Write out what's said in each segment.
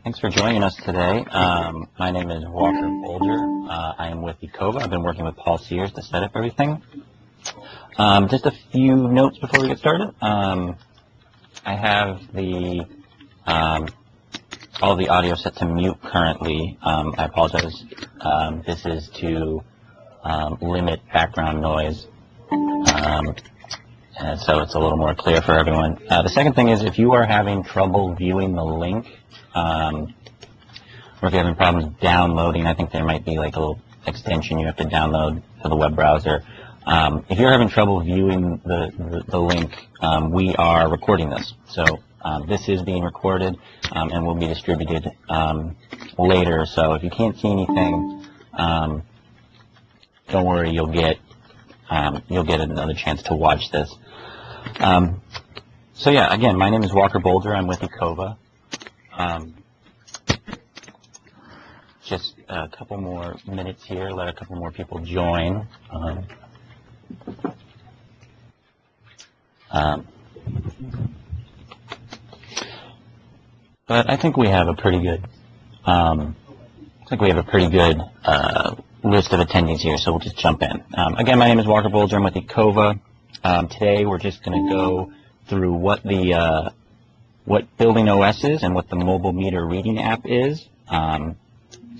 Thanks for joining us today. My name is Walker Bolger. I am with Ecova. I've been working with Paul Sears to set up everything. Just a few notes before we get started. I have all the audio set to mute currently. I apologize. This is to limit background noise, and so it's a little more clear for everyone. The second thing is, if you are having trouble viewing the link, or if you're having problems downloading, I think there might be like a little extension you have to download for the web browser. If you're having trouble viewing the link, we are recording this. So this is being recorded and will be distributed later. So if you can't see anything, don't worry, you'll get another chance to watch this. So yeah, again, my name is Walker Bolger. I'm with Ecova. Just a couple more minutes here, let a couple more people join. But I think we have a pretty good, list of attendees here, so we'll just jump in. Again, my name is Walker Bolger. I'm with Ecova. Today we're just going to go through what Building OS is and what the mobile meter reading app is.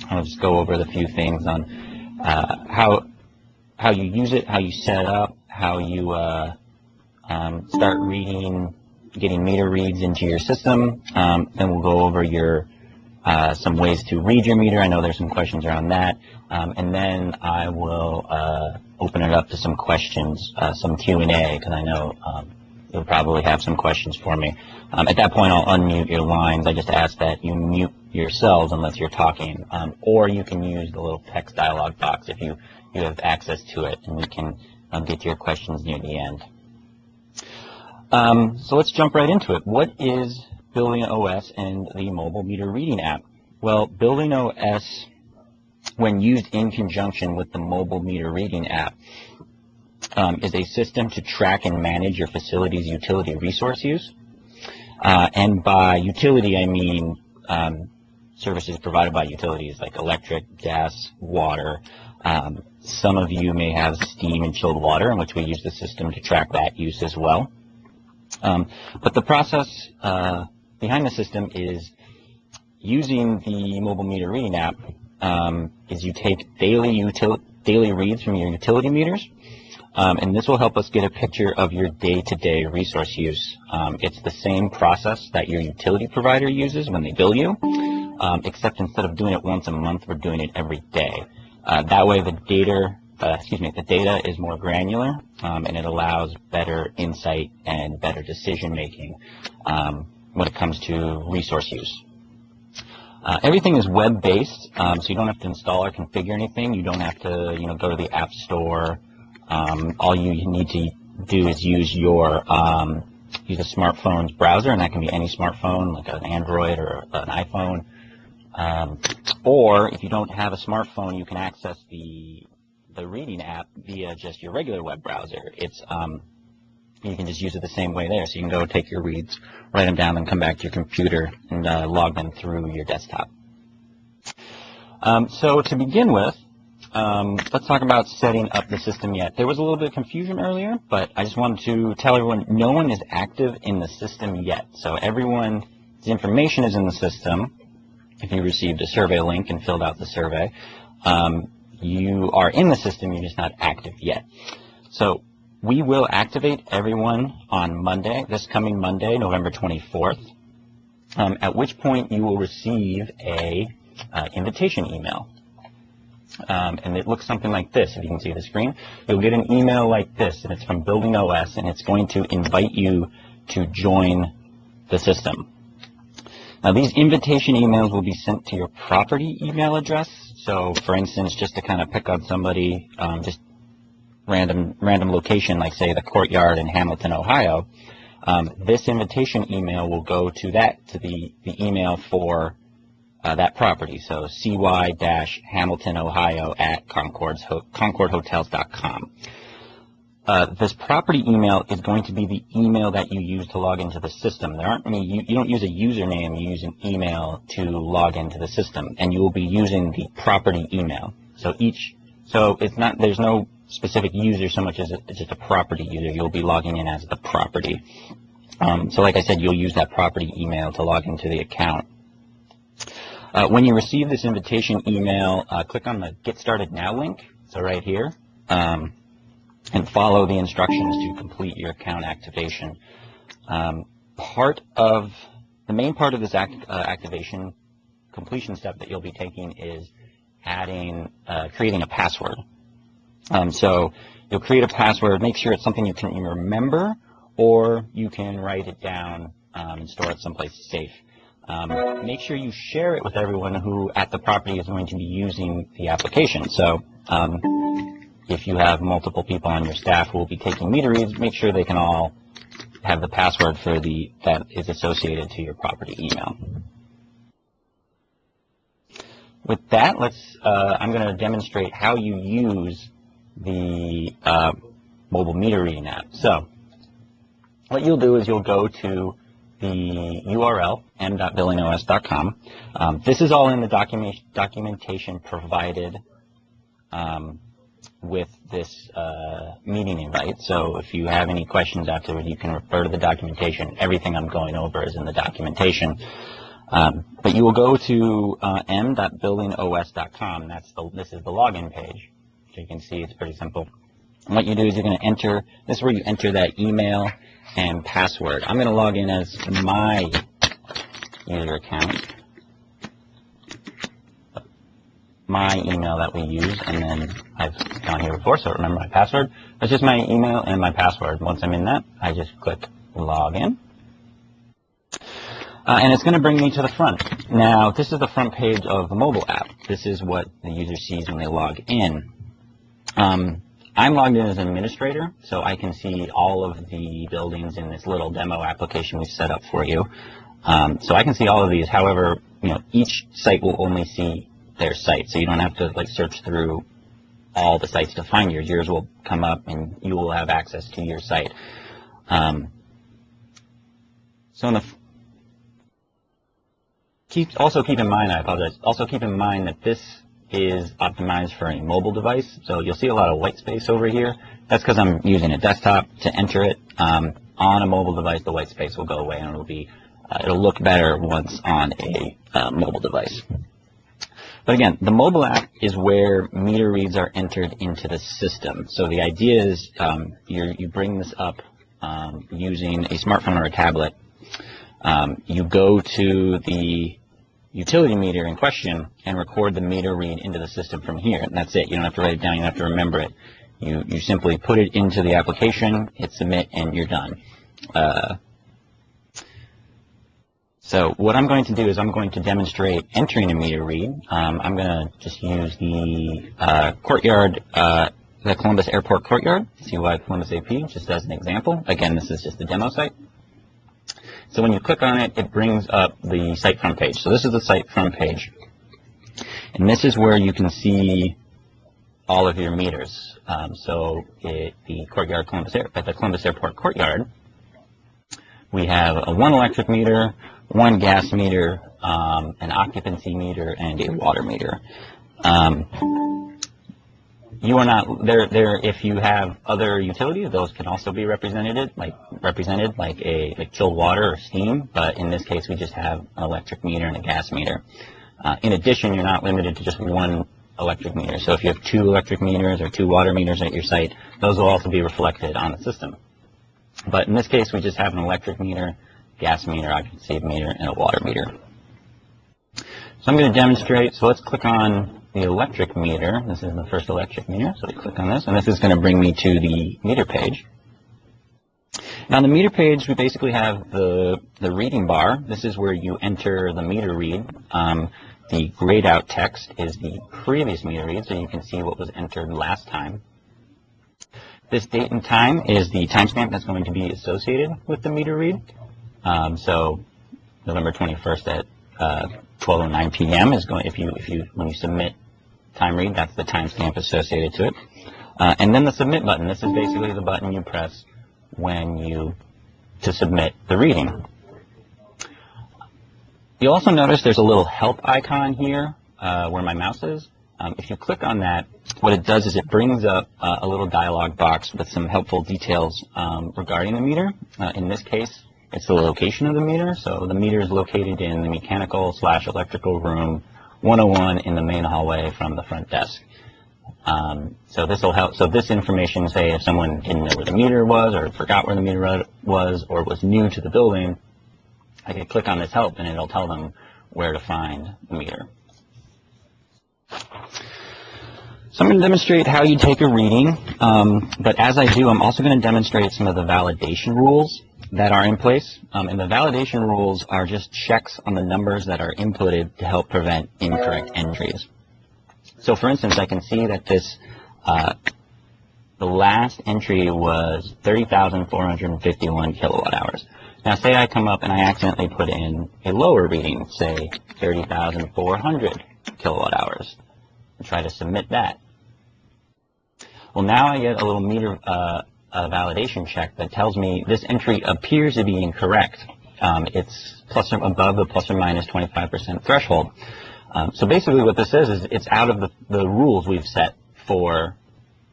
I'll just go over the few things on how you use it, how you set it up, how you start getting meter reads into your system. Then we'll go over some ways to read your meter. I know there's some questions around that. And then I will open it up to some questions, some Q&A, because I know you'll probably have some questions for me. At that point, I'll unmute your lines. I just ask that you mute yourselves unless you're talking, or you can use the little text dialog box if you have access to it, and we can get to your questions near the end. So let's jump right into it. What is Building OS and the mobile meter reading app? Well, Building OS, when used in conjunction with the mobile meter reading app, is a system to track and manage your facility's utility resource use. And by utility, I mean services provided by utilities like electric, gas, water. Some of you may have steam and chilled water, in which we use the system to track that use as well. But the process behind the system is using the mobile meter reading app is you take daily reads from your utility meters. And this will help us get a picture of your day-to-day resource use. It's the same process that your utility provider uses when they bill you, except instead of doing it once a month, we're doing it every day. That way the data is more granular, and it allows better insight and better decision-making when it comes to resource use. Everything is web-based, so you don't have to install or configure anything. You don't have to, go to the App Store. All you need to do is use a smartphone's browser, and that can be any smartphone, like an Android or an iPhone. Or if you don't have a smartphone, you can access the reading app via just your regular web browser. You can just use it the same way there. So you can go take your reads, write them down, and come back to your computer and log them through your desktop. So to begin with, let's talk about setting up the system yet. There was a little bit of confusion earlier, but I just wanted to tell everyone no one is active in the system yet. So everyone's information is in the system. If you received a survey link and filled out the survey, you are in the system, you're just not active yet. So we will activate everyone on Monday, this coming Monday, November 24th, at which point you will receive a invitation email. And it looks something like this. If you can see the screen, you'll get an email like this, and it's from Building OS, and it's going to invite you to join the system. Now, these invitation emails will be sent to your property email address. So, for instance, just to kind of pick on somebody, just random location, like say the Courtyard in Hamilton, Ohio, this invitation email will go to the email for that property. So cy-Hamilton, Ohio at concordhotels.com. this property email is going to be the email that you use to log into the system. There aren't any, you don't use a username, you use an email to log into the system, and you will be using the property email. So it's not, there's no specific user so much as it's just a property user. You'll be logging in as the property. So like I said, you'll use that property email to log into the account. When you receive this invitation email, click on the Get Started Now link, so right here, and follow the instructions to complete your account activation. The main part of this activation completion step that you'll be taking is creating a password. So you'll create a password, make sure it's something you can remember, or you can write it down and store it someplace safe. Make sure you share it with everyone who at the property is going to be using the application. So if you have multiple people on your staff who will be taking meter reads, make sure they can all have the password that is associated to your property email. With that, I'm going to demonstrate how you use the mobile meter reading app. So what you'll do is you'll go to the URL, m.billingos.com. This is all in the documentation provided with this meeting invite. So if you have any questions afterward, you can refer to the documentation. Everything I'm going over is in the documentation. But you will go to m.billingos.com. This is the login page. So you can see it's pretty simple. And what you do is you're going to enter, this is where you enter that email and password. I'm going to log in as my user account, my email that we use, and then I've gone here before, so remember my password. It's just my email and my password. Once I'm in that, I just click login. And it's going to bring me to the front. Now, this is the front page of the mobile app. This is what the user sees when they log in. I'm logged in as an administrator, so I can see all of the buildings in this little demo application we've set up for you. So I can see all of these. However, each site will only see their site, so you don't have to search through all the sites to find yours. Yours will come up, and you will have access to your site. Also keep in mind, I apologize. Also keep in mind that this is optimized for a mobile device, so you'll see a lot of white space over here. That's because I'm using a desktop to enter it. On a mobile device, the white space will go away, and it'll look better once on a mobile device. But again, the mobile app is where meter reads are entered into the system. So the idea is you bring this up using a smartphone or a tablet. You go to the utility meter in question and record the meter read into the system from here, and that's it. You don't have to write it down, you don't have to remember it. You simply put it into the application, hit submit, and you're done. So what I'm going to do is I'm going to demonstrate entering a meter read. I'm going to just use the courtyard, the Columbus Airport courtyard, CY Columbus AP, just as an example. Again, this is just a demo site. So when you click on it, it brings up the site front page. So this is the site front page. And this is where you can see all of your meters. So at the Columbus Airport courtyard, we have a 1 electric meter, 1 gas meter, an occupancy meter, and a water meter. You are not there. If you have other utilities, those can also be represented like chilled water or steam. But in this case, we just have an electric meter and a gas meter. In addition, you're not limited to just 1 electric meter. So if you have 2 electric meters or 2 water meters at your site, those will also be reflected on the system. But in this case, we just have an electric meter, gas meter, occupancy meter, and a water meter. So I'm going to demonstrate. So let's click on the electric meter. This is the first electric meter, so we click on this, and this is going to bring me to the meter page. Now, on the meter page, we basically have the reading bar. This is where you enter the meter read. The grayed out text is the previous meter read, so you can see what was entered last time. This date and time is the timestamp that's going to be associated with the meter read. So November 21st at 12:09 p.m. is going. When you submit time read, that's the timestamp associated to it. And then the submit button. This is basically the button you press to submit the reading. You'll also notice there's a little help icon here where my mouse is. If you click on that, what it does is it brings up a little dialog box with some helpful details regarding the meter. In this case, it's the location of the meter. So the meter is located in the mechanical/electrical room 101 in the main hallway from the front desk. So this will help. So this information, say if someone didn't know where the meter was or forgot where the meter was or was new to the building, I can click on this help and it'll tell them where to find the meter. So I'm going to demonstrate how you take a reading, but as I do, I'm also going to demonstrate some of the validation rules that are in place. And the validation rules are just checks on the numbers that are inputted to help prevent incorrect entries. So for instance, I can see that the last entry was 30,451 kilowatt hours. Now say I come up and I accidentally put in a lower reading, say 30,400 kilowatt hours, and try to submit that. Well, now I get a little meter a validation check that tells me this entry appears to be incorrect. It's above the plus or minus 25% threshold. So basically what this says is it's out of the rules we've set for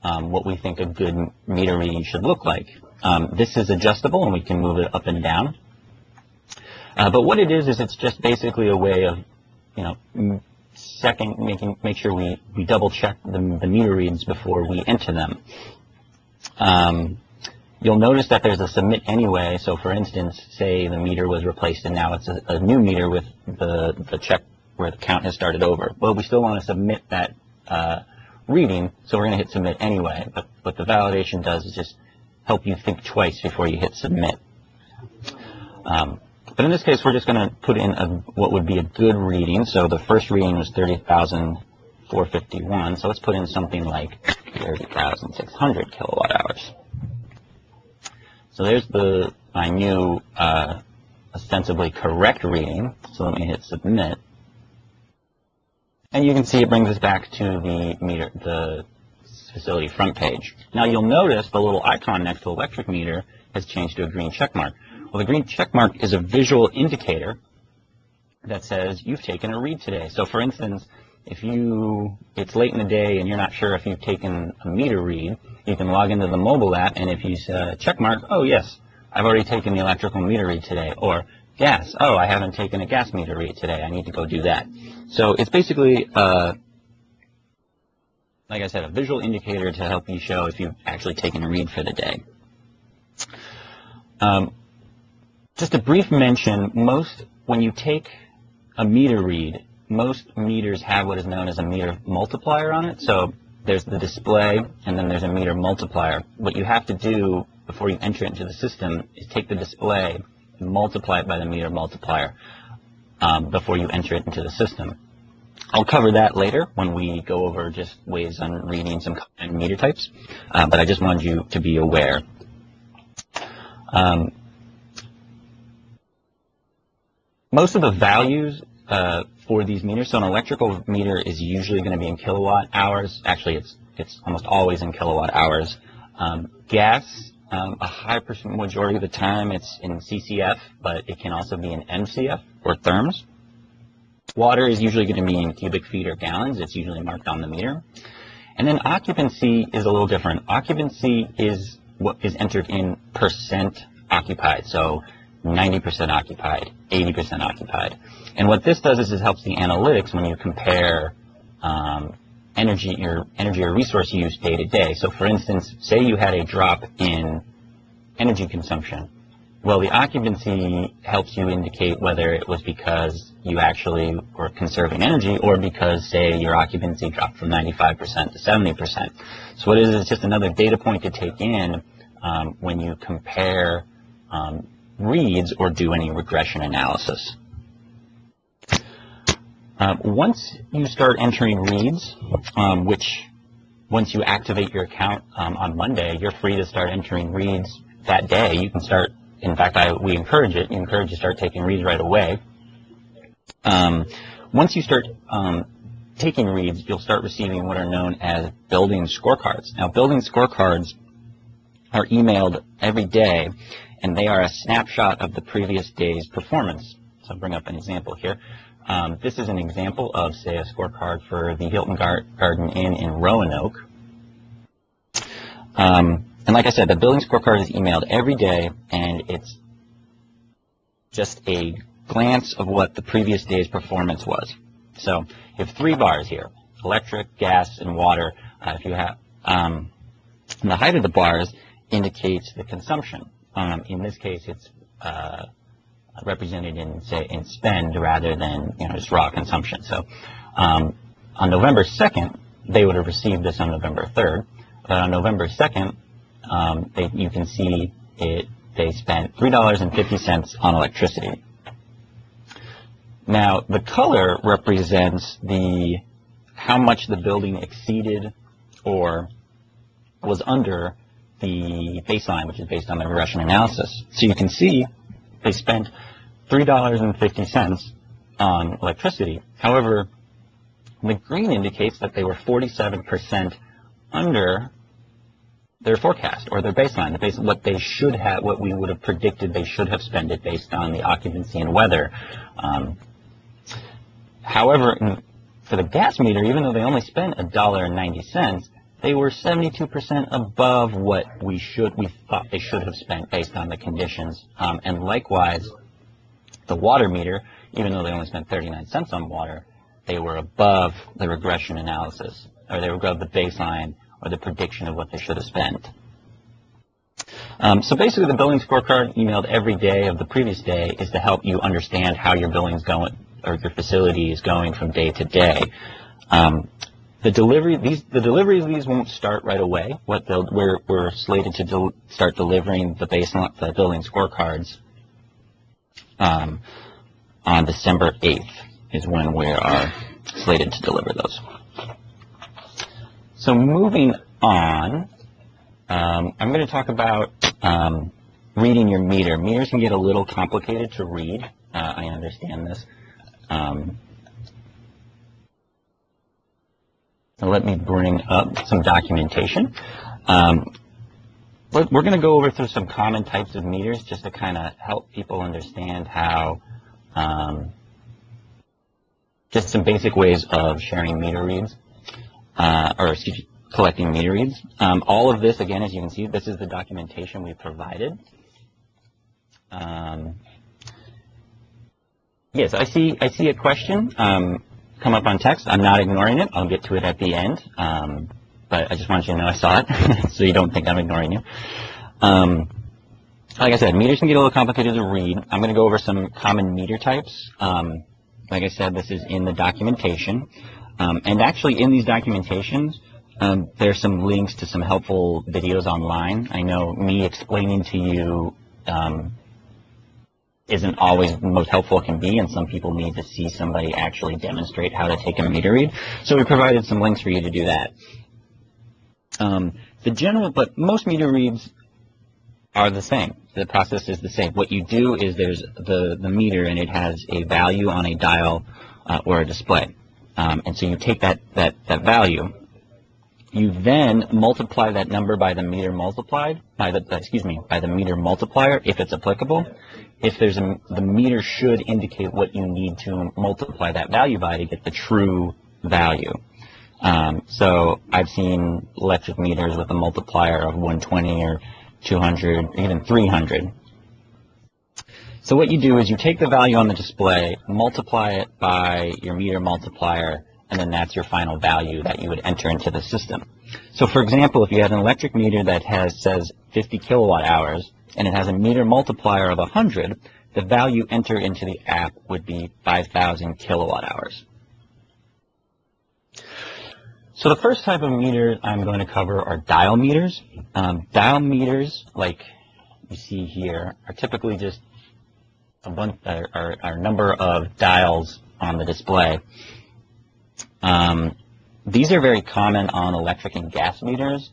what we think a good meter reading should look like. This is adjustable and we can move it up and down. But what it is it's just basically a way of, make sure we double check the meter readings before we enter them. You'll notice that there's a submit anyway. So for instance, say the meter was replaced and now it's a new meter with the check where the count has started over. Well, we still want to submit that reading, so we're going to hit submit anyway. But what the validation does is just help you think twice before you hit submit. But in this case, we're just going to put in what would be a good reading. So the first reading was 30,451. So let's put in something like 30,600 kilowatt hours. So there's my new ostensibly correct reading. So let me hit submit. And you can see it brings us back to the facility front page. Now you'll notice the little icon next to electric meter has changed to a green check mark. Well, the green check mark is a visual indicator that says you've taken a read today. So for instance, if it's late in the day and you're not sure if you've taken a meter read, you can log into the mobile app, and if you check mark, oh yes, I've already taken the electrical meter read today, or gas, oh, I haven't taken a gas meter read today, I need to go do that. So it's basically, like I said, a visual indicator to help you show if you've actually taken a read for the day. Just a brief mention, when you take a meter read, most meters have what is known as a meter multiplier on it. So there's the display, and then there's a meter multiplier. What you have to do before you enter it into the system is take the display and multiply it by the meter multiplier before you enter it into the system. I'll cover that later when we go over just ways on reading some common meter types, but I just wanted you to be aware. Most of the values for these meters, so an electrical meter is usually going to be in kilowatt hours. Actually, it's almost always in kilowatt hours. Gas, a high majority of the time it's in CCF, but it can also be in MCF or therms. Water is usually going to be in cubic feet or gallons. It's usually marked on the meter. And then occupancy is a little different. Occupancy is what is entered in percent occupied. So 90% occupied, 80% occupied. And what this does is it helps the analytics when you compare your energy or resource use day to day. So for instance, say you had a drop in energy consumption. Well, the occupancy helps you indicate whether it was because you actually were conserving energy or because, say, your occupancy dropped from 95% to 70%. So what it is, it's just another data point to take in when you compare reads or do any regression analysis. Once you start entering reads, which once you activate your account on Monday, you're free to start entering reads that day. You can start, in fact, we encourage it. You encourage you to start taking reads right away. Once you start taking reads, you'll start receiving what are known as building scorecards. Now, building scorecards are emailed every day, and they are a snapshot of the previous day's performance. So I'll bring up an example here. This is an example of, say, a scorecard for the Hilton Garden Inn in Roanoke. And like I said, the building scorecard is emailed every day, and it's just a glance of what the previous day's performance was. So you have 3 bars here: electric, gas, and water. If you have, and the height of the bars indicates the consumption. In this case, it's represented in, say, in spend rather than, just raw consumption. So on November 2nd, they would have received this on November 3rd. But on November 2nd, you can see they spent $3.50 on electricity. Now, the color represents how much the building exceeded or was under the baseline, which is based on the regression analysis. So you can see they spent $3.50 on electricity. However, the green indicates that they were 47% under their forecast or their baseline, what they should have, what we would have predicted they should have spent it based on the occupancy and weather. However, for the gas meter, even though they only spent $1.90, they were 72% above what we thought they should have spent based on the conditions. And likewise, the water meter, even though they only spent 39 cents on water, they were above the regression analysis, or they were above the baseline or the prediction of what they should have spent. So basically, the building scorecard emailed every day of the previous day is to help you understand how your building's going, or your facility is going from day to day. The delivery of these won't start right away. We're slated to start delivering the building scorecards on December 8th is when we are slated to deliver those. So moving on, I'm going to talk about reading your meter. Meters can get a little complicated to read. I understand this. So let me bring up some documentation. We're going to go over through some common types of meters just to kind of help people understand how, just some basic ways of sharing meter reads, collecting meter reads. All of this, again, as you can see, this is the documentation we provided. Yes, I see a question come up on text. I'm not ignoring it. I'll get to it at the end. But I just want you to know I saw it, so you don't think I'm ignoring you. Like I said, meters can get a little complicated to read. I'm going to go over some common meter types. Like I said, this is in the documentation. And actually, in these documentations, there's some links to some helpful videos online. I know me explaining to you isn't always the most helpful it can be, and some people need to see somebody actually demonstrate how to take a meter read. So we provided some links for you to do that. But most meter reads are the same. The process is the same. What you do is there's the meter, and it has a value on a dial or a display. And so you take that value. You then multiply that number by the meter multiplier if it's applicable. If there's the meter should indicate what you need to multiply that value by to get the true value. So I've seen electric meters with a multiplier of 120 or 200, or even 300. So what you do is you take the value on the display, multiply it by your meter multiplier, and then that's your final value that you would enter into the system. So for example, if you have an electric meter that says 50 kilowatt hours, and it has a meter multiplier of 100, the value entered into the app would be 5,000 kilowatt hours. So the first type of meter I'm going to cover are dial meters. Dial meters, like you see here, are typically just a number of dials on the display. These are very common on electric and gas meters.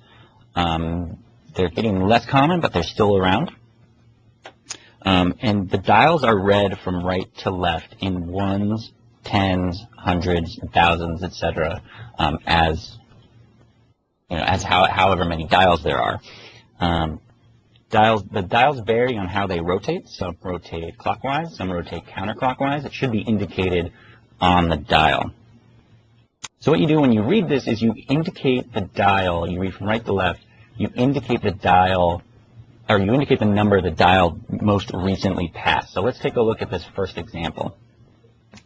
They're getting less common, but they're still around. And the dials are read from right to left in ones tens, hundreds, thousands, etc., as however many dials there are. The dials vary on how they rotate. Some rotate clockwise, some rotate counterclockwise. It should be indicated on the dial. So what you do when you read this is you indicate the dial. You read from right to left. You indicate the dial, or you indicate the number the dial most recently passed. So let's take a look at this first example.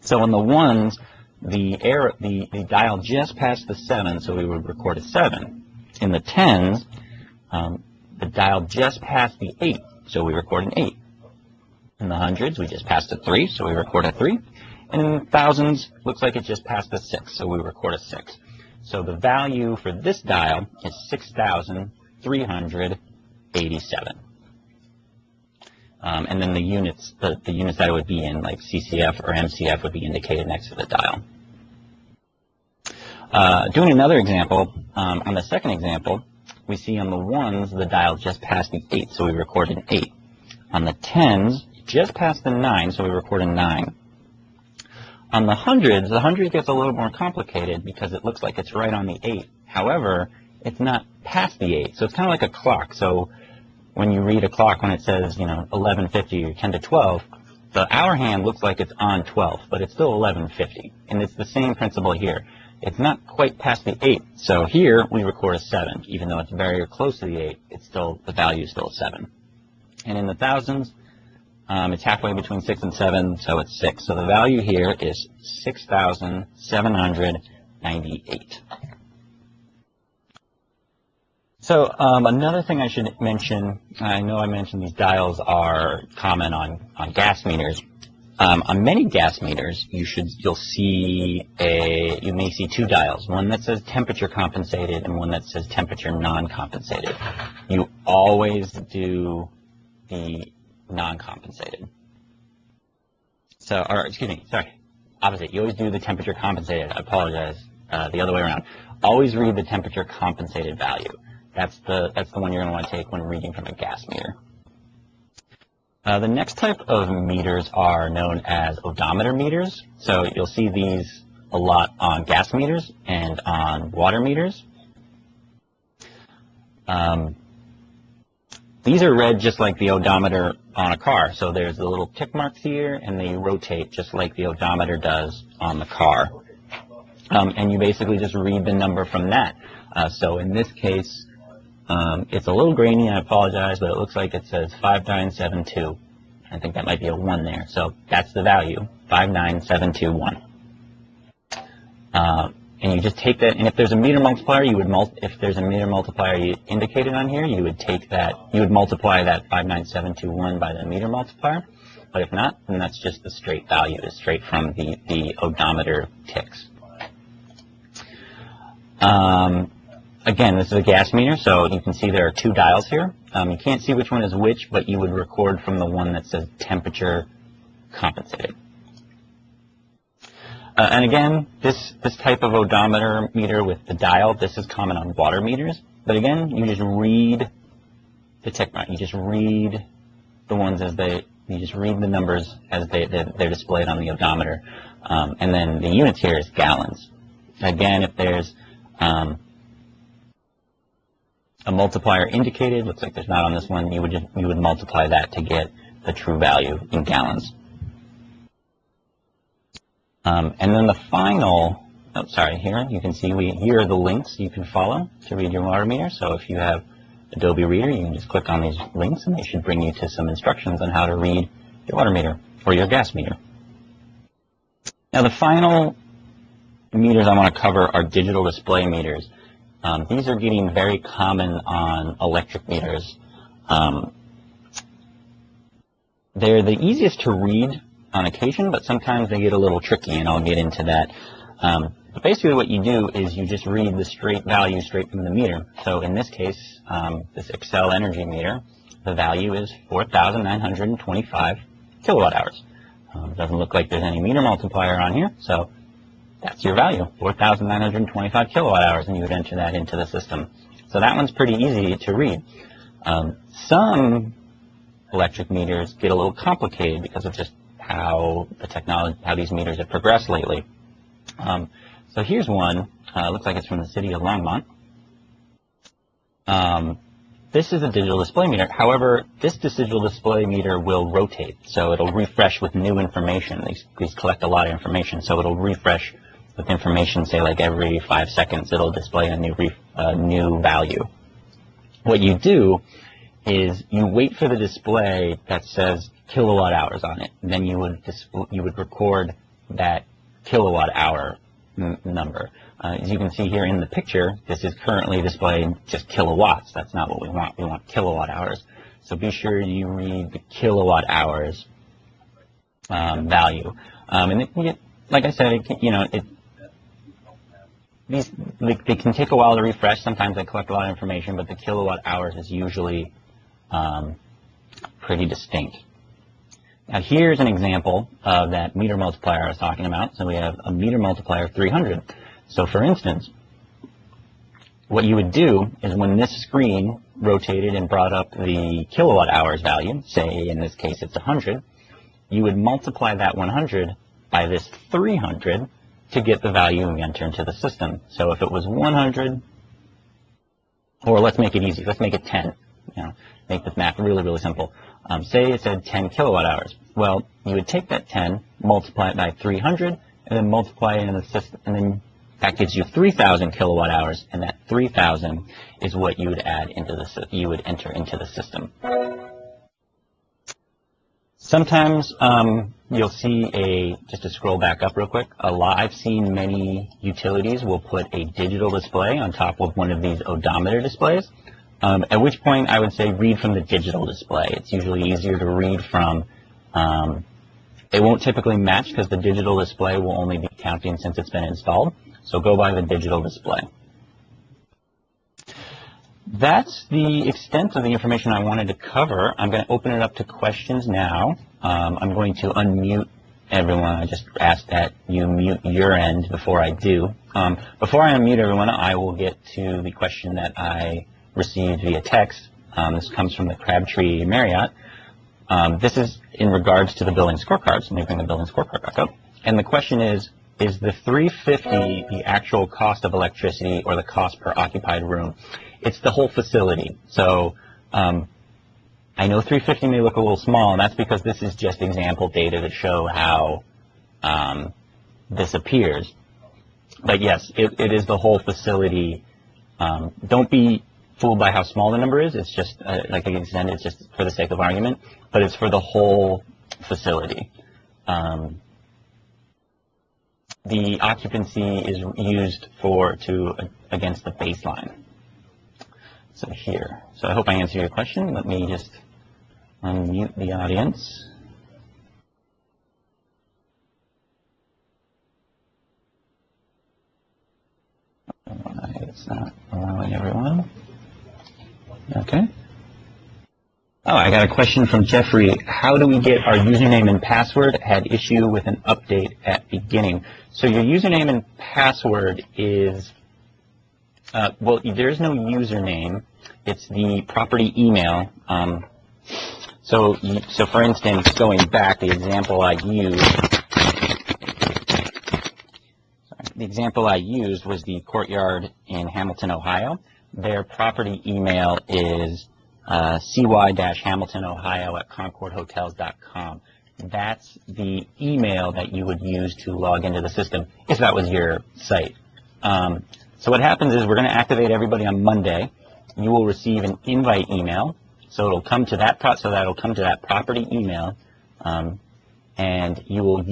So on the ones, the dial just passed the 7, so we would record a 7. In the tens, the dial just passed the 8, so we record an 8. In the hundreds, we just passed a 3, so we record a 3. And in the thousands, looks like it just passed a 6, so we record a 6. So the value for this dial is 6,387. And then the units that it would be in, like CCF or MCF, would be indicated next to the dial. Doing another example, on the second example, we see on the ones, the dial just passed the 8, so we record an 8. On the tens, just passed the 9, so we record a 9. On the hundreds gets a little more complicated because it looks like it's right on the 8. However, it's not past the 8, so it's kind of like a clock. So when you read a clock, when it says, 11:50 or 10 to 12, the hour hand looks like it's on 12, but it's still 11:50. And it's the same principle here. It's not quite past the 8, so here we record a 7. Even though it's very close to the 8, the value is still a 7. And in the thousands, it's halfway between 6 and 7, so it's 6. So the value here is 6,798. So another thing I should mention, I know I mentioned these dials are common on gas meters. On many gas meters, you may see two dials, one that says temperature compensated and one that says temperature non-compensated. You always do the non-compensated. Opposite. You always do the temperature compensated. I apologize. The other way around. Always read the temperature compensated value. That's the one you're going to want to take when reading from a gas meter. The next type of meters are known as odometer meters. So you'll see these a lot on gas meters and on water meters. These are read just like the odometer on a car. So there's the little tick marks here, and they rotate just like the odometer does on the car. And you basically just read the number from that. So in this case, it's a little grainy, I apologize, but it looks like it says 5972. I think that might be a 1 there. So that's the value, 59721. And you just take that, and if there's a meter multiplier, indicated on here, you would take that, you would multiply that 59721 by the meter multiplier. But if not, then that's just the straight value, it's straight from the odometer ticks. Again, this is a gas meter, so you can see there are two dials here. You can't see which one is which, but you would record from the one that says temperature compensated. And again, this type of odometer meter with the dial, this is common on water meters. But again, you just read the tick mark. You just read the ones you just read the numbers as they're displayed on the odometer. And then the units here is gallons. Again, if there's a multiplier indicated, looks like there's not on this one, you would multiply that to get the true value in gallons. And then the final, here you can see here are the links you can follow to read your water meter. So if you have Adobe Reader, you can just click on these links and they should bring you to some instructions on how to read your water meter or your gas meter. Now the final meters I want to cover are digital display meters. These are getting very common on electric meters. They're the easiest to read on occasion, but sometimes they get a little tricky, and I'll get into that. But basically what you do is you just read the straight value straight from the meter. So in this case, this Excel energy meter, the value is 4,925 kilowatt hours. Doesn't look like there's any meter multiplier on here, so that's your value, 4,925 kilowatt hours, and you would enter that into the system. So that one's pretty easy to read. Some electric meters get a little complicated because of just how the technology, how these meters have progressed lately. So here's one. Looks like it's from the city of Longmont. This is a digital display meter. However, this digital display meter will rotate, so it'll refresh with new information. These collect a lot of information, so it'll refresh with information, say like every 5 seconds, it'll display a new value. What you do is you wait for the display that says kilowatt hours on it, and then you would record that kilowatt hour number. As you can see here in the picture, this is currently displaying just kilowatts. That's not what we want. We want kilowatt hours. So be sure you read the kilowatt hours value. And it can get, like I said, they can take a while to refresh. Sometimes they collect a lot of information, but the kilowatt hours is usually pretty distinct. Now here's an example of that meter multiplier I was talking about. So we have a meter multiplier of 300. So for instance, what you would do is when this screen rotated and brought up the kilowatt hours value, say in this case it's 100, you would multiply that 100 by this 300 to get the value we enter into the system. So if it was 100, or let's make it easy, let's make it 10, make the math really, really simple. Say it said 10 kilowatt hours. Well, you would take that 10, multiply it by 300, and then multiply it in the system, and then that gives you 3,000 kilowatt hours, and that 3,000 is what you would add into you would enter into the system. Sometimes you'll see just to scroll back up real quick, I've seen many utilities will put a digital display on top of one of these odometer displays. At which point I would say read from the digital display. It's usually easier to read from. It won't typically match because the digital display will only be counting since it's been installed. So go by the digital display. That's the extent of the information I wanted to cover. I'm going to open it up to questions now. I'm going to unmute everyone. I just ask that you mute your end before I do. Before I unmute everyone, I will get to the question that I received via text. This comes from the Crabtree Marriott. This is in regards to the building scorecard. So let me bring the building scorecard back up. And the question is the $350 the actual cost of electricity or the cost per occupied room? It's the whole facility. So I know $350 may look a little small, and that's because this is just example data to show how this appears. But yes, it is the whole facility. Don't be fooled by how small the number is. It's just, like I said, it's just for the sake of argument, but it's for the whole facility. The occupancy is used against the baseline. So here. So I hope I answered your question. Let me just unmute the audience. It's not allowing everyone. Okay. Oh, I got a question from Jeffrey. How do we get our username and password? Had issue with an update at beginning. So your username and password is, well, there is no username. It's the property email. So for instance, going back, the example I used was the Courtyard in Hamilton, Ohio. Their property email is cy-hamiltonohio@concordhotels.com. That's the email that you would use to log into the system if that was your site. So what happens is we're going to activate everybody on Monday. You will receive an invite email, so it'll come to that property email, and you will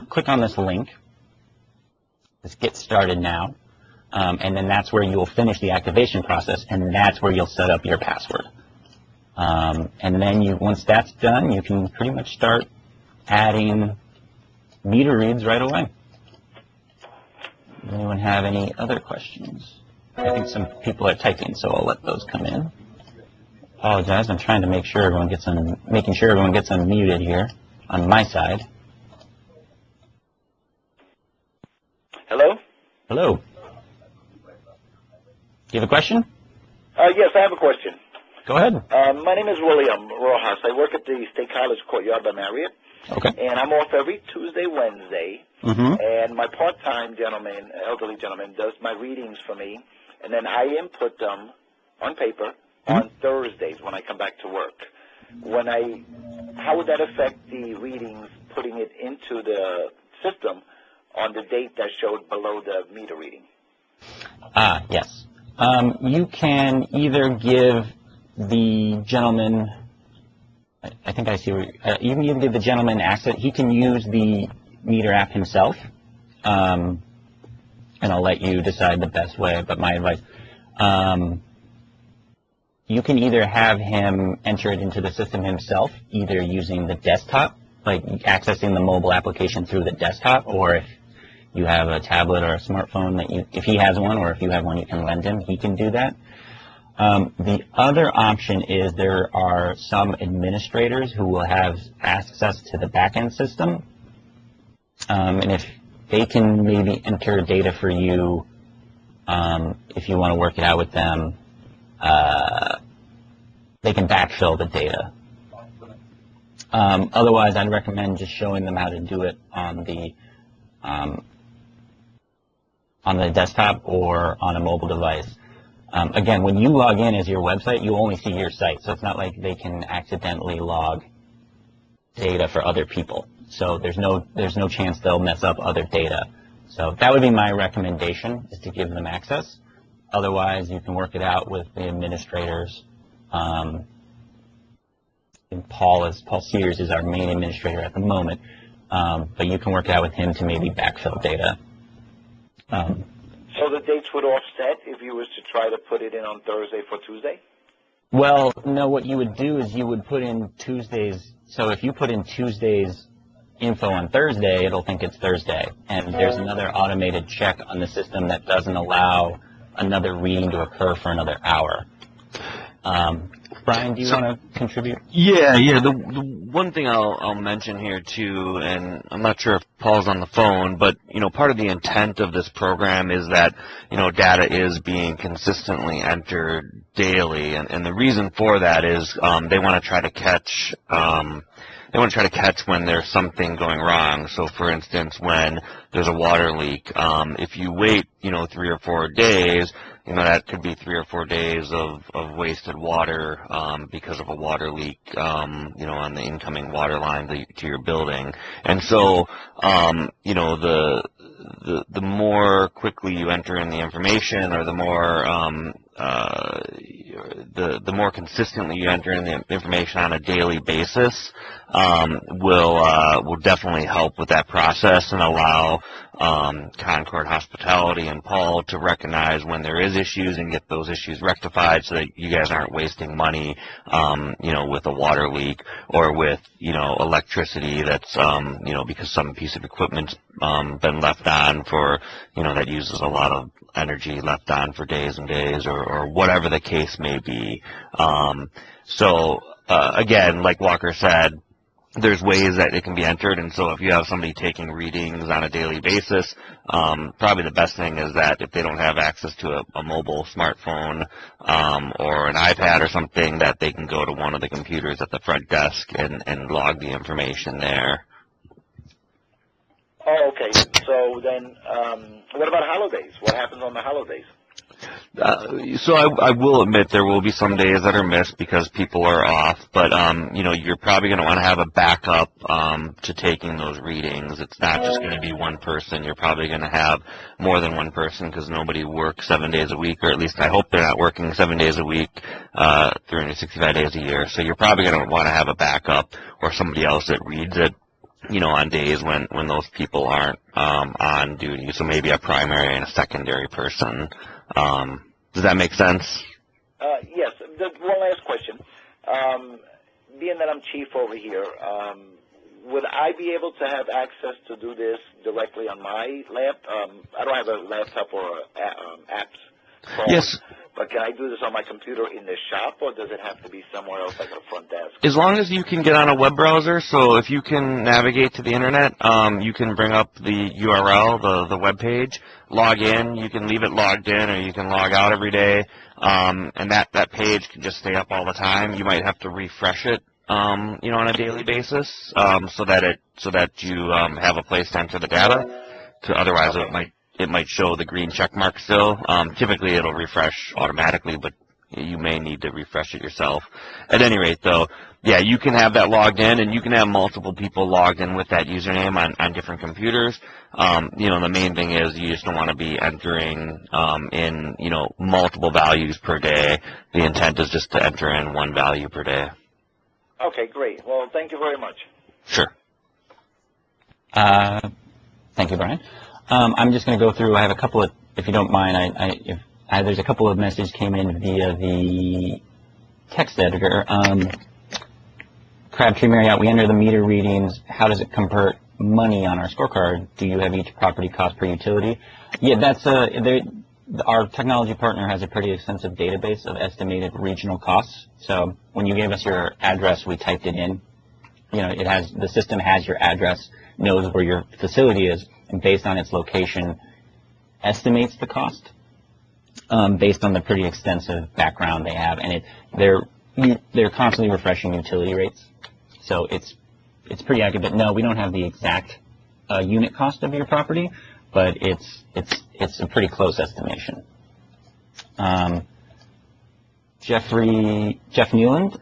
click on this link. Let's get started now. And then that's where you'll finish the activation process, and that's where you'll set up your password. And then once that's done, you can pretty much start adding meter reads right away. Does anyone have any other questions? I think some people are typing, so I'll let those come in. Apologize, I'm trying to making sure everyone gets unmuted here on my side. Hello? Hello. Do you have a question? Yes, I have a question. Go ahead. My name is William Rojas. I work at the State College Courtyard by Marriott. Okay. And I'm off every Tuesday, Wednesday. And my part-time gentleman, elderly gentleman, does my readings for me, and then I input them on paper on Thursdays when I come back to work. How would that affect the readings, putting it into the system on the date that showed below the meter reading? Yes. You can either give the gentleman, I think I see where, you can either give the gentleman access, he can use the meter app himself, and I'll let you decide the best way, but my advice, you can either have him enter it into the system himself, either using the desktop, like accessing the mobile application through the desktop, or if you have a tablet or a smartphone that if he has one, or if you have one you can lend him, he can do that. The other option is there are some administrators who will have access to the back-end system, and if they can maybe enter data for you, if you want to work it out with them, they can backfill the data. Otherwise, I'd recommend just showing them how to do it on the desktop or on a mobile device. Again, when you log in as your website, you only see your site, so it's not like they can accidentally log data for other people. So there's no chance they'll mess up other data. So that would be my recommendation, is to give them access. Otherwise, you can work it out with the administrators. And Paul Sears is our main administrator at the moment, but you can work it out with him to maybe backfill data. So the dates would offset if you was to try to put it in on Thursday for Tuesday? Well, no, what you would do is you would put in Tuesdays. So if you put in Tuesday's info on Thursday, it'll think it's Thursday. And there's another automated check on the system that doesn't allow another reading to occur for another hour. Brian, do you want to contribute? Yeah. The one thing I'll mention here too, and I'm not sure if Paul's on the phone, but part of the intent of this program is that data is being consistently entered daily, and the reason for that is they want to try to catch. They want to try to catch when there's something going wrong. So, for instance, when there's a water leak, if you wait, 3 or 4 days, that could be 3 or 4 days of wasted water because of a water leak, on the incoming water line to your building. And so, the more quickly you enter in the information, or the more consistently you enter in the information on a daily basis, will definitely help with that process and allow Concord Hospitality and Paul to recognize when there is issues and get those issues rectified, so that you guys aren't wasting money, with a water leak, or with electricity that's because some piece of equipment's been left on for that uses a lot of energy, left on for days and days, or whatever the case may be. So again, like Walker said, there's ways that it can be entered, and so if you have somebody taking readings on a daily basis, probably the best thing is that if they don't have access to a mobile smartphone or an iPad or something, that they can go to one of the computers at the front desk and log the information there. Oh, okay. So then, what about holidays? What happens on the holidays? So I will admit there will be some days that are missed because people are off, but you're probably going to want to have a backup to taking those readings. It's not just going to be one person. You're probably going to have more than one person, because nobody works 7 days a week, or at least I hope they're not working 7 days a week, 365 days a year. So you're probably going to want to have a backup, or somebody else that reads it, on days when those people aren't on duty. So maybe a primary and a secondary person. Does that make sense? Yes. One last question. Being that I'm chief over here, would I be able to have access to do this directly on my laptop? I don't have a laptop or apps phone. Yes. But can I do this on my computer in the shop, or does it have to be somewhere else, like a front desk? As long as you can get on a web browser, so if you can navigate to the internet, you can bring up the URL, the web page, log in. You can leave it logged in, or you can log out every day, and that page can just stay up all the time. You might have to refresh it on a daily basis, so that you have a place to enter the data. Otherwise, it might show the green check mark still. Typically, it'll refresh automatically, but you may need to refresh it yourself. At any rate, though, yeah, you can have that logged in, and you can have multiple people logged in with that username on different computers. The main thing is you just don't want to be entering in multiple values per day. The intent is just to enter in one value per day. Okay, great. Well, thank you very much. Sure. Thank you, Brian. I'm just going to go through. I have a couple of, if you don't mind, there's a couple of messages came in via the text editor. Crabtree Marriott, we enter the meter readings. How does it convert money on our scorecard? Do you have each property cost per utility? Yeah, that's our technology partner has a pretty extensive database of estimated regional costs. So when you gave us your address, we typed it in. The system has your address, knows where your facility is, and based on its location, estimates the cost based on the pretty extensive background they have, and they're constantly refreshing utility rates, so it's pretty accurate. But no, we don't have the exact unit cost of your property, but it's a pretty close estimation. Jeff Newland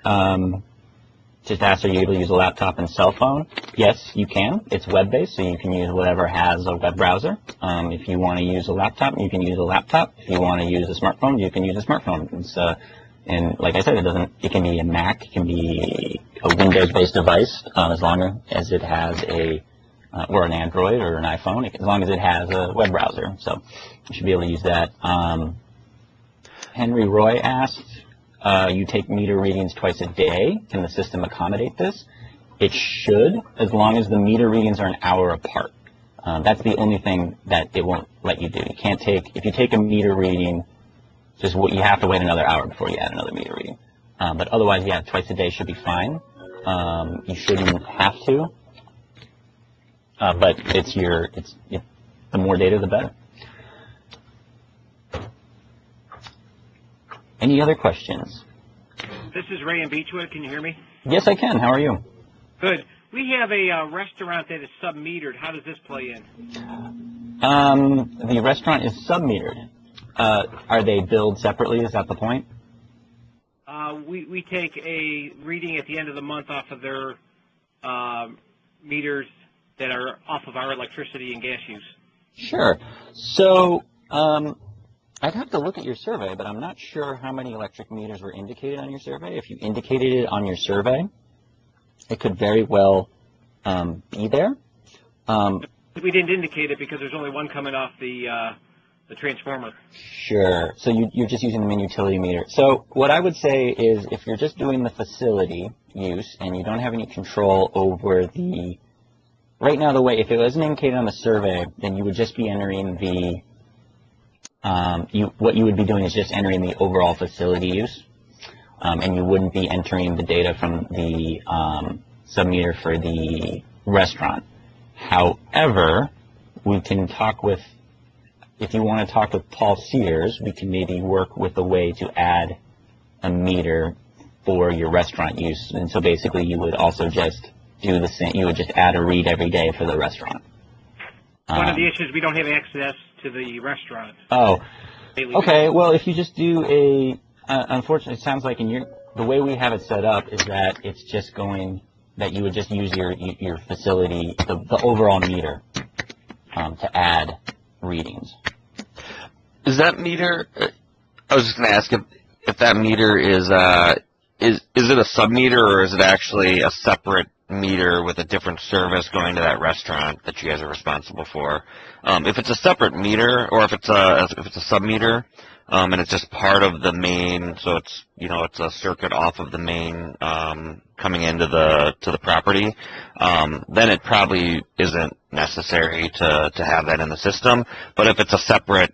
just asked, are you able to use a laptop and cell phone? Yes, you can. It's web-based, so you can use whatever has a web browser. If you want to use a laptop, you can use a laptop. If you want to use a smartphone, you can use a smartphone. And like I said, it can be a Mac, it can be a Windows-based device, as long as it has or an Android or an iPhone, as long as it has a web browser. So you should be able to use that. Henry Roy asked, you take meter readings twice a day. Can the system accommodate this? It should, as long as the meter readings are an hour apart. That's the only thing that it won't let you do. You can't if you take a meter reading, you have to wait another hour before you add another meter reading. But otherwise, yeah, twice a day should be fine. You shouldn't have to. But the more data, the better. Any other questions? This is Ray in Beechwood. Can you hear me? Yes, I can. How are you? Good. We have a restaurant that is sub-metered. How does this play in? The restaurant is sub-metered. Are they billed separately? Is that the point? We take a reading at the end of the month off of their meters that are off of our electricity and gas use. Sure. So I'd have to look at your survey, but I'm not sure how many electric meters were indicated on your survey. If you indicated it on your survey, it could very well be there. We didn't indicate it because there's only one coming off the transformer. Sure. So you're just using the main utility meter. So what I would say is if you're just doing the facility use and you don't have any control over the... Right now, if it wasn't indicated on the survey, then you would just be entering the... what you would be doing is just entering the overall facility use, and you wouldn't be entering the data from the sub-meter for the restaurant. However, we can talk with... If you want to talk with Paul Sears, we can maybe work with a way to add a meter for your restaurant use. And so basically you would also just do the same. You would just add a read every day for the restaurant. One of the issues, we don't have access to the restaurant. Oh, okay. Well, if you just do unfortunately, it sounds like the way we have it set up is that it's just that you would just use your facility, the overall meter, to add readings. Is that meter? I was just going to ask if that meter is it a sub meter or is it actually a separate meter with a different service going to that restaurant that you guys are responsible for? If it's a separate meter, or if it's a sub meter, and it's just part of the main, so it's a circuit off of the main coming into the property, then it probably isn't necessary to have that in the system. But if it's a separate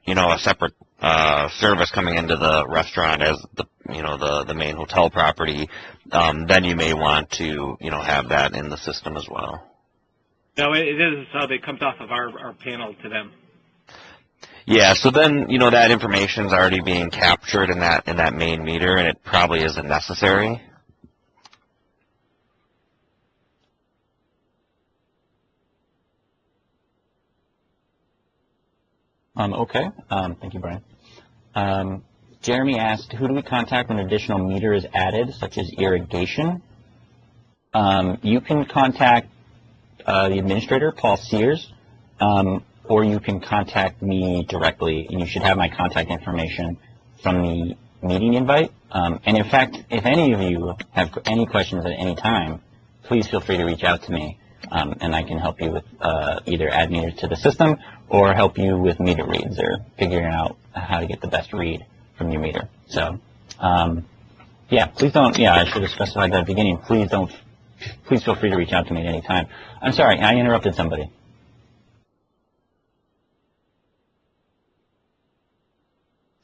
service coming into the restaurant as the main hotel property, then you may want to have that in the system as well. No, it is how it comes off of our panel to them. Yeah, so then that information is already being captured in that main meter, and it probably isn't necessary. Okay. Thank you, Brian. Jeremy asked, who do we contact when an additional meter is added, such as irrigation? You can contact the administrator, Paul Sears, or you can contact me directly, and you should have my contact information from the meeting invite. And in fact, if any of you have any questions at any time, please feel free to reach out to me, and I can help you with either add meters to the system or help you with meter reads or figuring out how to get the best read from your meter. So, yeah, please don't, I should have specified that at the beginning. Please feel free to reach out to me at any time. I'm sorry, I interrupted somebody.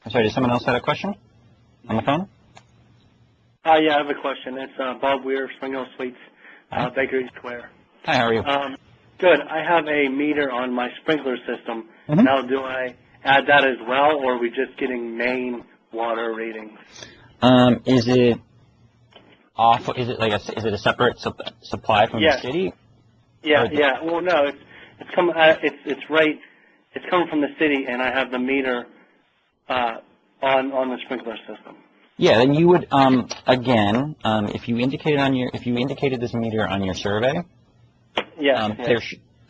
I'm sorry, did someone else have a question on the phone? Yeah, I have a question. It's Bob Weir, Spring Hill Suites, Bakery Square. Hi, how are you? Good. I have a meter on my sprinkler system. Mm-hmm. Now, do I add that as well, or are we just getting main water readings? Is it off? Is it a separate supply from the city? Yeah, yeah. Well, no, it's coming. It's coming from the city, and I have the meter on the sprinkler system. Yeah, then you would again, if you indicated this meter on your survey,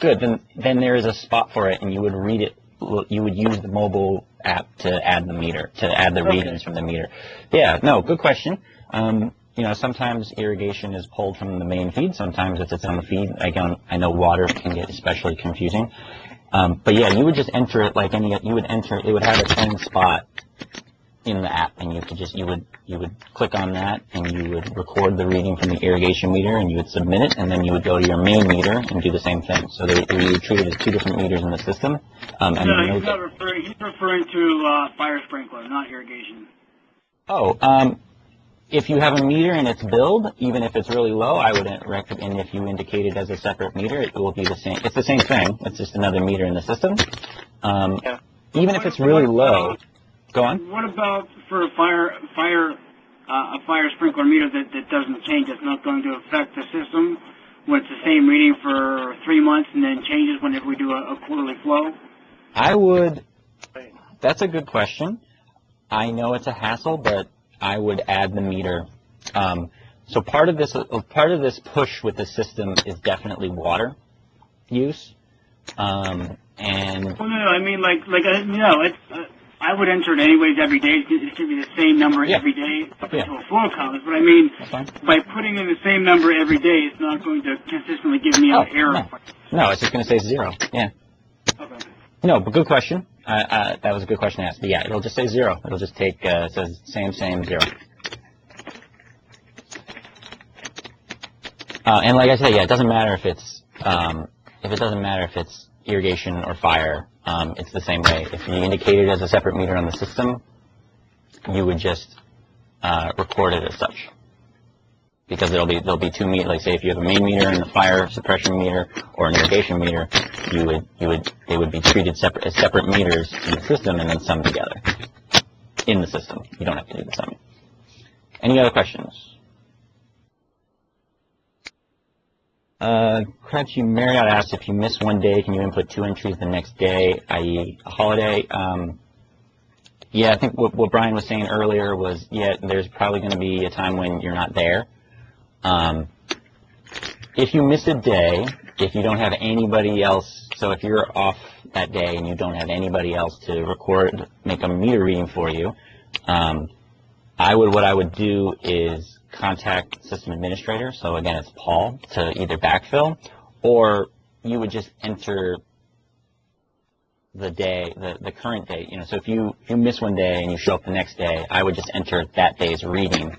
good. Then there is a spot for it, and you would read it. You would use the mobile app to add the meter, to add the readings from the meter. Yeah, no, good question. Sometimes irrigation is pulled from the main feed. Sometimes it's on the feed. I know water can get especially confusing. But yeah, you would just enter it like you would enter. It would have its own spot in the app, and you would click on that, and you would record the reading from the irrigation meter, and you would submit it, and then you would go to your main meter and do the same thing. So you would treat it as two different meters in the system. He's referring to fire sprinkler, not irrigation. If you have a meter and it's billed, even if it's really low, I would recommend, and if you indicate it as a separate meter, it will be the same. It's the same thing. It's just another meter in the system. Even if it's really low. Go on. What about for a fire sprinkler meter that doesn't change? It's not going to affect the system when it's the same reading for 3 months and then changes whenever we do a quarterly flow? That's a good question. I know it's a hassle, but I would add the meter. So part of this push with the system is definitely water use. I mean, I would enter it anyways every day. It should be the same number every day up until flow comes. But I mean, by putting in the same number every day, it's not going to consistently give me an error. No, it's just going to say 0. Yeah. Okay. No, but good question. That was a good question to ask. But yeah, it'll just say 0. It'll just take it says same 0. And like I said, it doesn't matter if it's irrigation or fire. It's the same way. If you indicate it as a separate meter on the system, you would just record it as such. Because there'll be two meters. Like say if you have a main meter and a fire suppression meter or an irrigation meter, they would be treated as separate meters in the system and then summed together in the system. You don't have to do the summing. Any other questions? Crunchy Marriott asked if you miss one day, can you input 2 entries the next day, i.e. a holiday? I think what Brian was saying earlier was, there's probably going to be a time when you're not there. If you miss a day, if you don't have anybody else, so if you're off that day and you don't have anybody else to make a meter reading for you, what I would do is contact system administrator. So again, it's Paul to either backfill, or you would just enter the day, the current day. So if you miss one day and you show up the next day, I would just enter that day's reading,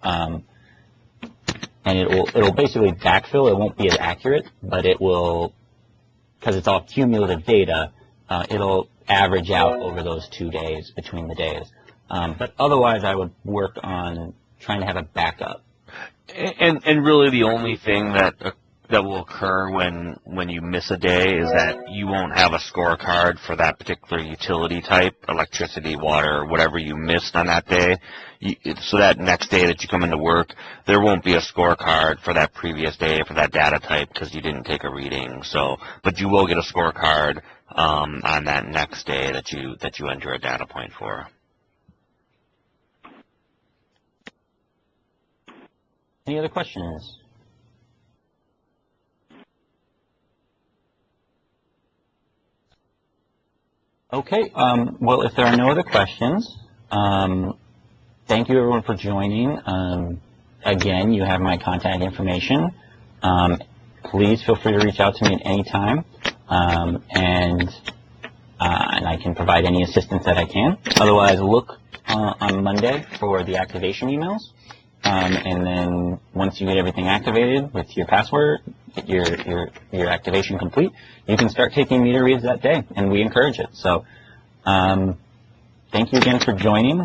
and it'll basically backfill. It won't be as accurate, but it will, because it's all cumulative data. It'll average out over those 2 days between the days. But otherwise, I would work on trying to have a backup. And really the only thing that will occur when you miss a day is that you won't have a scorecard for that particular utility type, electricity, water, whatever you missed on that day. So that next day that you come into work, there won't be a scorecard for that previous day for that data type because you didn't take a reading. But you will get a scorecard on that next day that you enter a data point for. Any other questions? Okay, well, if there are no other questions, thank you everyone for joining. Again, you have my contact information. Please feel free to reach out to me at any time, and I can provide any assistance that I can. Otherwise, look on Monday for the activation emails, and then once you get everything activated with your password, get your activation complete, you can start taking meter reads that day, and we encourage it. So thank you again for joining.